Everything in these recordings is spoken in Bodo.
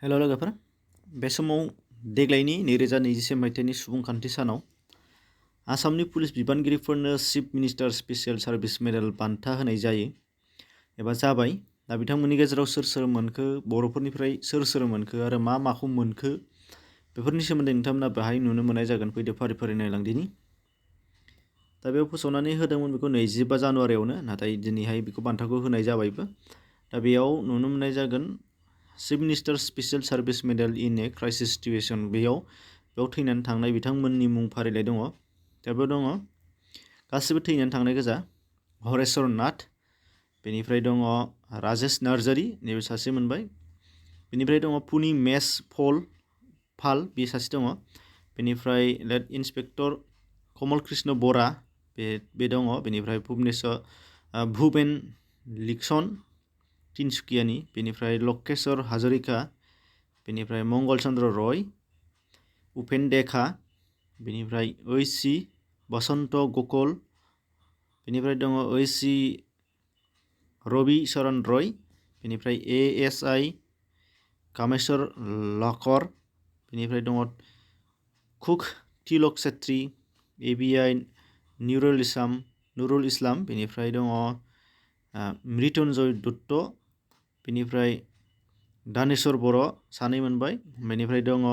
हेल' लोगोफोर, बे समाव देग्लायनि 2021 मायथाइनि सुबुंखान्थि सानाव आसामनि पुलिस बिबानगिरिफोरनो chief minister special service medal बान्था होनाय जायो एबा जाबाय। दा बिथांमोननि गेजेराव सोर सोर मोनखो, बर'फोरनिफ्राय सोर सोर मोनखो आरो मा माखौ मोनखो, बेफोरनि सोमोन्दै नोंथांमोना बेहाय नुनो मोननाय जागोन। फैदो फारि फारि नायलांदिनि। दा बेयाव फोसावनानै होदोंमोन बेखौ 25 जानुवारियावनो, नाथाय दिनैहाय बेखौ बान्थाखौ होनाय जाबायबो। दा बेयाव नुनो मोननाय जागोन chief minister special service medal in a crisis situation. बेयाव थैनानै थांनाय बिथांमोननि मुं फारिलाइ दङ। दा बेयाव दङ गासिबो थैनानै थांनाय गोजा। हरेश्वर नाथ, बेनिफ्राय दङ राजेश नार्जारी, नैबे सासे मोनबाय। बेनिफ्राय दङ पुनि मेस पाल, बे सासे दङ। बेनिफ्राय लेड इन्सपेक्टर कमल कृष्ण बरा, बे दङ। बेनिफ्राय भुबेन लिक्सन, तिनसुकियानि। बेनिफ्राय लकेश्वर हाजरिका, बेनिफ्राय मंगल चन्द्र रय, उपेन देखा, बेनिफ्राय ओइसि बसन्त गकल, बेनिफ्राय दङ ओइसि रवि शरण रय, बेनिफ्राय एएसआइ कामेश्वर लकर, बेनिफ्राय दङ कुक तिलक छेत्री, एबिआइ नुरुल इस्लाम, बेनिफ्राय दङ मृत्युंजय दत्त, बेनिफ्राय दानेश्वर बर' सानै मोनबाय। बेनिफ्राय दङ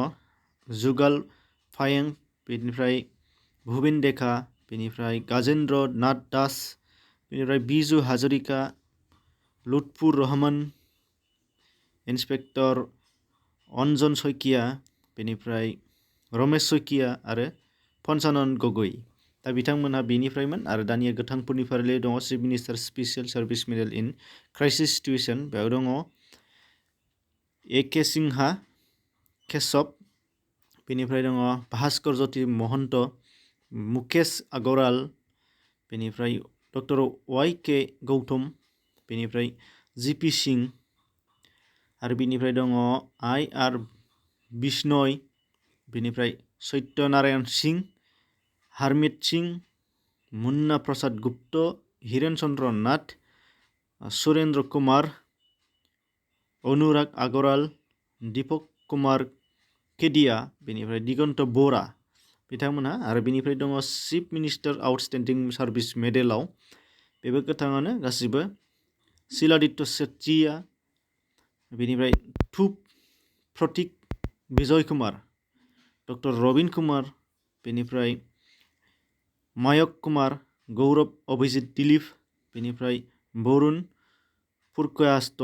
जुगाल फायें, बेनिफ्राय भुबेन देखा, बेनिफ्राय गाजेन्द्र नाथ दास, बेनिफ्राय बिजु हाजरिका, लुत्फुर रहमान, इन्सपेक्टर अन्जन शइकिया, बेनिफ्राय रमेश शइकिया आरो पन्चानन गगৈ। दा बिथांमोनहा बेनिफ्रायमोन। आरो दानिया गोथांफोरनि फारिलाइ दङ chief minister special service medal in crisis situation. बेयाव दङ एके सिंहा केशव, बेनिफ्राय दङ भास्कर ज्योति महन्त, मुकेश अगरवाल, बेनिफ्राय डक्टर वाइ के गौतम, बेनिफ्राय जिपि सिंह, आरो बेनिफ्राय दङ आर बिश्नय, बेनिफ्राय सत्य नारायण सिंह, हारमित सिंह, मुन्ना प्रसाद गुप्त, हिरेन चन्द्र नाथ, सुरेन्द्र कुमार, अनुराग अगरवाल, दीपक कुमार केडिया, बेनिफ्राय दिगन्त बरा बिथांमोनहा। आरो बेनिफ्राय दङ चिफ मिनिस्टार आउटस्टेन्डिं सार्भिस मेडेलाव, बेबो गोथाङानो गासिबो, शिलादित्य सेत्रिया, बेनिफ्राय धुप प्रतीक बिजय कुमार, डक्टर रबिन कुमार, बेनिफ्राय मायक कुमार, गौरब अभिजित दिलीप, बेनिफ्राय बरुण पुरकायास्त,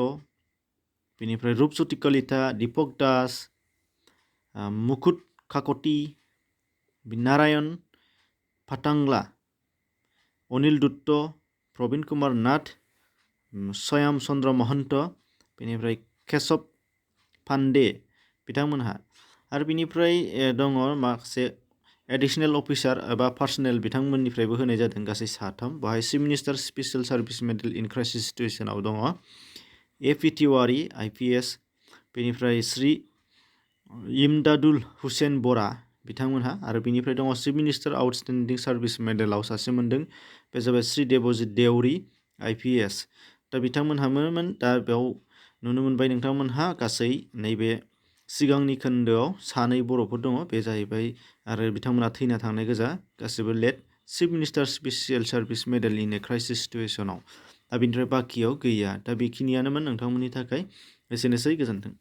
बेनिफ्राय रूपसती कलिता, दीपक दास, मुकुट काकति, नारायण फाटांगला, अनिल दत्त, प्रवीण कुमार नाथ, श्याम चन्द्र महन्त, बेनिफ्राय केशव पान्डे बिथांमोनहा। आरो बेनिफ्राय दङ माखासे एडिशनेल अफिसार एबा पार्सनेल, बिथांमोननिफ्रायबो होनाय जादों गासै 3। बेहाय chief minister special service medal in crisis सिटुएशनाव दङ एपि तिवारी आइपिएस, बेनिफ्राय श्री इमदादुल हुसेन बरा बिथांमोनहा। आरो बेनिफ्राय दङ चिफ मिनिस्टार आउटस्टेन्डिं सार्भिस मेडेलाव सासे मोनदों, बे जाबाय श्री देबजित देउरी आइपिएस। दा बिथांमोनहामोन। दा बेयाव नुनो मोनबाय नोंथांमोनहा गासै नैबे सिगांनि खोन्दोआव 2 बर'फोर दङ, बे जाहैबाय। आरो बिथांमोना थैना थांनाय गोजा, गासिबो late chief minister special service medal in a crisis सिटुएशनाव। दा बेनिफ्राय बाखियाव गैया। दा बेखिनियानोमोन नोंथांमोननि थाखाय। एसेनोसै, गोजोन्थों।